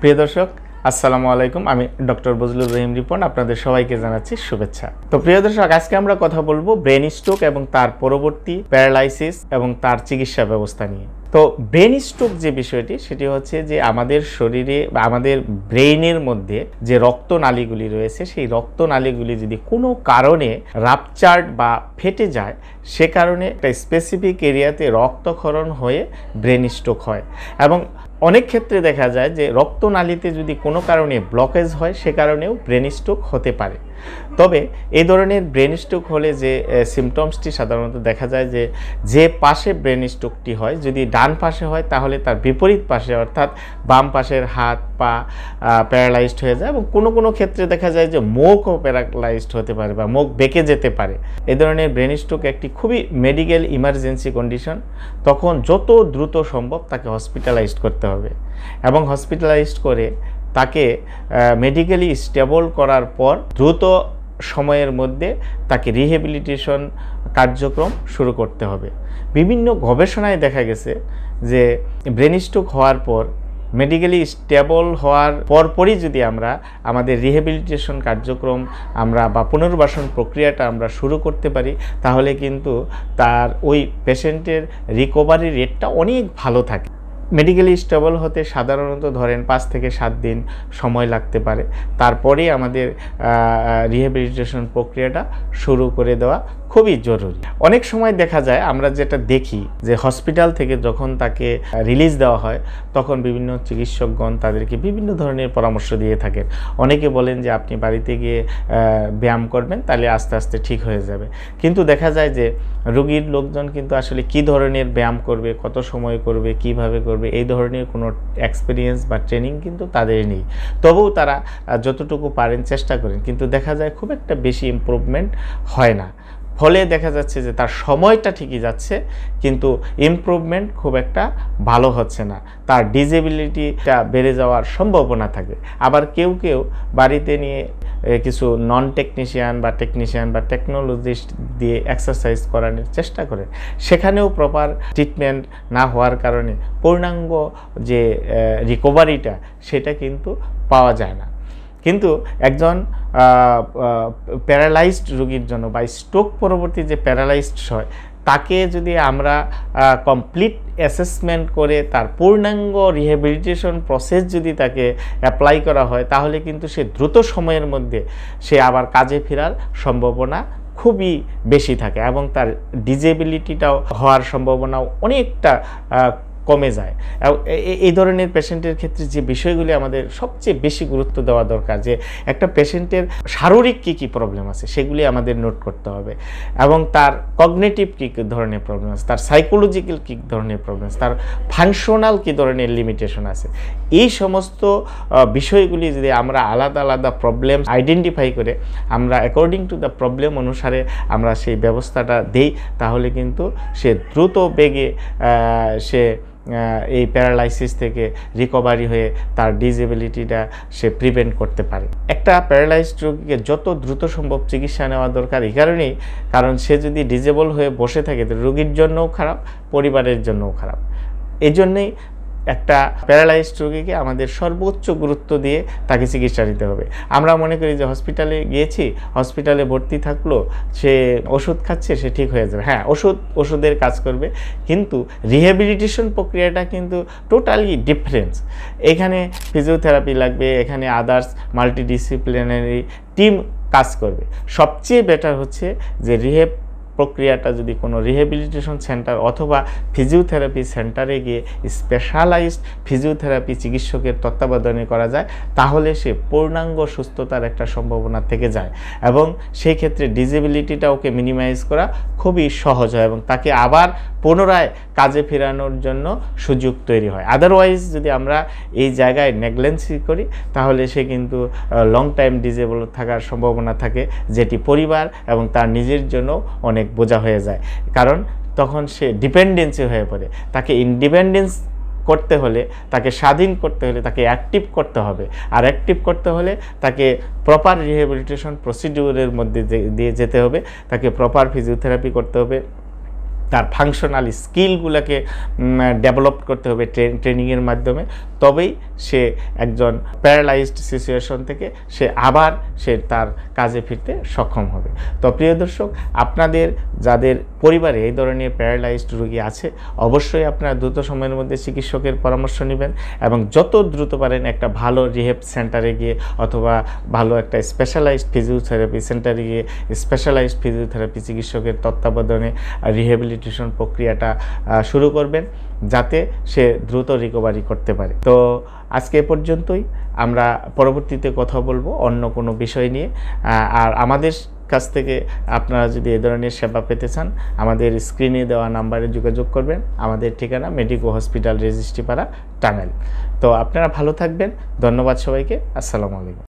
প্রিয় দর্শক আসসালামু আলাইকুম, আমি ডক্টর বজলুর রহিম রিপন আপনাদের সবাইকে জানাচ্ছি শুভেচ্ছা। তো প্রিয় দর্শক, আজকে আমরা কথা বলবো ব্রেন স্ট্রোক এবং তার পরবর্তী প্যারালাইসিস এবং তার চিকিৎসা ব্যবস্থা নিয়ে। তো ব্রেন স্ট্রোক যে বিষয়টি, সেটি হচ্ছে যে আমাদের শরীরে বা আমাদের ব্রেইনের মধ্যে যে রক্তনালীগুলি রয়েছে, সেই রক্তনালীগুলি যদি কোনো কারণে রাপচার্ড বা ফেটে যায়, সে কারণে একটা স্পেসিফিক এরিয়াতে রক্তক্ষরণ হয়ে ব্রেন স্ট্রোক হয়। এবং অনেক ক্ষেত্রে দেখা যায় যে রক্তনালীতে যদি কোনো কারণে ব্লকেজ হয়, সে কারণেও ব্রেন স্ট্রোক হতে পারে। তবে এই ধরনের ব্রেন স্ট্রোক হলে যে সিমটমসটি সাধারণত দেখা যায় যে পাশে ব্রেন স্ট্রোকটি হয়, যদি ডান পাশে হয় তাহলে তার বিপরীত পাশে অর্থাৎ বাম পাশের হাত পা প্যারালাইজড হয়ে যায়, এবং কোনো ক্ষেত্রে দেখা যায় যে মুখও প্যারালাইজড হতে পারে বা মুখ বেঁকে যেতে পারে। এই ধরনের ব্রেন স্ট্রোক একটি খুবই মেডিকেল ইমার্জেন্সি কন্ডিশন। তখন যত দ্রুত সম্ভব তাকে হসপিটালাইজড করতে হবে, এবং হসপিটালাইজড করে তাকে মেডিকেলি স্টেবল করার পর দ্রুত সময়ের মধ্যে তাকে রিহ্যাবিলিটেশন কার্যক্রম শুরু করতে হবে। বিভিন্ন গবেষণায় দেখা গেছে যে ব্রেন স্ট্রোক হওয়ার পর মেডিকেলি স্টেবল হওয়ার পরপরই যদি আমরা আমাদের রিহ্যাবিলিটেশন কার্যক্রম বা পুনর্বাসন প্রক্রিয়াটা আমরা শুরু করতে পারি, তাহলে কিন্তু তার ওই পেশেন্টের রিকভারি রেটটা অনেক ভালো থাকে। মেডিকেলি স্টেবল হতে সাধারণত ধরেন 5 থেকে 7 দিন সময় লাগতে পারে। তারপরেই আমাদের রিহ্যাবিলিটেশন প্রক্রিয়াটা শুরু করে দেওয়া খুবই জরুরি। অনেক সময় দেখা যায়, আমরা যেটা দেখি যে হসপিটাল থেকে যখন তাকে রিলিজ দেওয়া হয়, তখন বিভিন্ন চিকিৎসকগণ তাদেরকে বিভিন্ন ধরনের পরামর্শ দিয়ে থাকেন। অনেকে বলেন যে আপনি বাড়িতে গিয়ে ব্যায়াম করবেন, তাহলে আস্তে আস্তে ঠিক হয়ে যাবে। কিন্তু দেখা যায় যে রোগীর লোকজন কিন্তু আসলে কি ধরনের ব্যায়াম করবে, কত সময় করবে, কিভাবে করবে, এই ধরনের কোনো এক্সপিরিয়েন্স বা ট্রেনিং কিন্তু তাদের নেই। তবুও তারা যতটুকু পারেন চেষ্টা করেন, কিন্তু দেখা যায় খুব একটা বেশি ইমপ্রুভমেন্ট হয় না। ফলে দেখা যাচ্ছে যে তার সময়টা ঠিকই যাচ্ছে, কিন্তু ইমপ্রুভমেন্ট খুব একটা ভালো হচ্ছে না, তার ডিসেবিলিটিটা বেড়ে যাওয়ার সম্ভাবনা থাকে। আবার কেউ বাড়িতে নিয়ে কিছু নন টেকনিশিয়ান বা টেকনোলজিস্ট দিয়ে এক্সারসাইজ করানোর চেষ্টা করে, সেখানেও প্রপার ট্রিটমেন্ট না হওয়ার কারণে পূর্ণাঙ্গ যে রিকভারিটা সেটা কিন্তু পাওয়া যায় না। কিন্তু একজন প্যারালাইজড রোগীর জন্য বা স্ট্রোক পরবর্তী যে প্যারালাইজড হয়, তাকে যদি আমরা কমপ্লিট অ্যাসেসমেন্ট করে তার পূর্ণাঙ্গ রিহ্যাবিলিটেশন প্রসেস যদি তাকে অ্যাপ্লাই করা হয়, তাহলে কিন্তু সে দ্রুত সময়ের মধ্যে সে আবার কাজে ফেরার সম্ভাবনা খুবই বেশি থাকে, এবং তার ডিসেবিলিটিটাও হওয়ার সম্ভাবনাও অনেকটা কমে যায়। এই ধরনের পেশেন্টের ক্ষেত্রে যে বিষয়গুলি আমাদের সবচেয়ে বেশি গুরুত্ব দেওয়া দরকার, যে একটা পেশেন্টের শারীরিক কী প্রবলেম আছে সেগুলি আমাদের নোট করতে হবে, এবং তার কগনিটিভ কী ধরনের প্রবলেম আছে, তার সাইকোলজিক্যাল কী ধরনের প্রবলেম আছে, তার ফাংশনাল কী ধরনের লিমিটেশন আছে। এই সমস্ত বিষয়গুলি যদি আমরা আলাদা আলাদা প্রবলেম আইডেন্টিফাই করে আমরা অ্যাকর্ডিং টু দ্য প্রবলেম অনুসারে আমরা সেই ব্যবস্থাটা দেই, তাহলে কিন্তু সে দ্রুত বেগে সে এই প্যারালাইসিস থেকে রিকভারি হয়ে তার ডিসেবিলিটিটা সে প্রিভেন্ট করতে পারে। একটা প্যারালাইজড রোগীকে যত দ্রুত সম্ভব চিকিৎসা নেওয়া দরকার এই কারণেই, কারণ সে যদি ডিসেবল হয়ে বসে থাকে তো রোগীর জন্যও খারাপ, পরিবারের জন্যও খারাপ। এই জন্যেই একটা প্যারালাইজড রোগীকে আমাদের সর্বোচ্চ গুরুত্ব দিয়ে তাকে চিকিৎসা দিতে হবে। আমরা মনে করি যে হসপিটালে গিয়েছি, হসপিটালে ভর্তি থাকলো, সে ওষুধ খাচ্ছে, সে ঠিক হয়ে যাবে। হ্যাঁ, ওষুধের কাজ করবে, কিন্তু রিহ্যাবিলিটেশন প্রক্রিয়াটা কিন্তু টোটালি ডিফারেন্স। এখানে ফিজিওথেরাপি লাগবে, এখানে আদার্স মাল্টিডিসিপ্লিনারি টিম কাজ করবে। সবচেয়ে বেটার হচ্ছে যে প্রক্রিয়াটা যদি কোনো রিহ্যাবিলিটেশন সেন্টার অথবা ফিজিওথেরাপি সেন্টারে গিয়ে স্পেশালাইজড ফিজিওথেরাপি চিকিৎসকের তত্ত্বাবধানে করা যায়, তাহলে সে পূর্ণাঙ্গ সুস্থতার একটা সম্ভাবনা থেকে যায়, এবং সেই ক্ষেত্রে ডিসেবিলিটিটাকে মিনিমাইজ করা খুবই সহজ হয়, এবং তাকে আবার পুনরায় কাজে ফেরানোর জন্য সুযোগ তৈরি হয়। আদারওয়াইজ যদি আমরা এই জায়গায় নেগলেন্সি করি, তাহলে সে কিন্তু লং টাইম ডিসেবল থাকার সম্ভাবনা থাকে, যেটি পরিবার এবং তার নিজের জন্য অনেক বোঝা হয়ে যায়, কারণ তখন সে ডিপেন্ডেন্সি হয়ে পড়ে। তাকে ইন্ডিপেন্ডেন্স করতে হলে, তাকে স্বাধীন করতে হলে তাকে অ্যাক্টিভ করতে হবে, আর অ্যাক্টিভ করতে হলে তাকে প্রপার রিহ্যাবিলিটেশন প্রসিডিউরের মধ্যে দিয়ে যেতে হবে, তাকে প্রপার ফিজিওথেরাপি করতে হবে, তার ফাংশনাল স্কিলগুলোকে ডেভেলপ করতে হবে ট্রেনিংয়ের মাধ্যমে, তবেই সে একজন প্যারালাইজড সিচুয়েশন থেকে সে তার কাজে ফিরতে সক্ষম হবে। তো প্রিয় দর্শক, আপনাদের যাদের পরিবারে এই ধরনের প্যারালাইজড রোগী আছে, অবশ্যই আপনারা দ্রুত সময়ের মধ্যে চিকিৎসকের পরামর্শ নেবেন এবং যত দ্রুত পারেন একটা ভালো রিহেব সেন্টারে গিয়ে অথবা ভালো একটা স্পেশালাইজড ফিজিওথেরাপি সেন্টারে গিয়ে স্পেশালাইজড ফিজিওথেরাপি চিকিৎসকের তত্ত্বাবধানে রিহেবিলিটেশন প্রক্রিয়াটা শুরু করবেন, যাতে সে দ্রুত রিকভারি করতে পারে। তো আজকে এ পর্যন্তই, আমরা পরবর্তীতে কথা বলবো অন্য কোনো বিষয় নিয়ে। আর আমাদের কাছ থেকে আপনারা যদি এ ধরনের সেবা পেতে চান, আমাদের স্ক্রিনে দেওয়া নাম্বারে যোগাযোগ করবেন। আমাদের ঠিকানা মেডিকো হসপিটাল, রেজিস্ট্রিপাড়া, টানেল। তো আপনারা ভালো থাকবেন। ধন্যবাদ সবাইকে। আসসালামু আলাইকুম।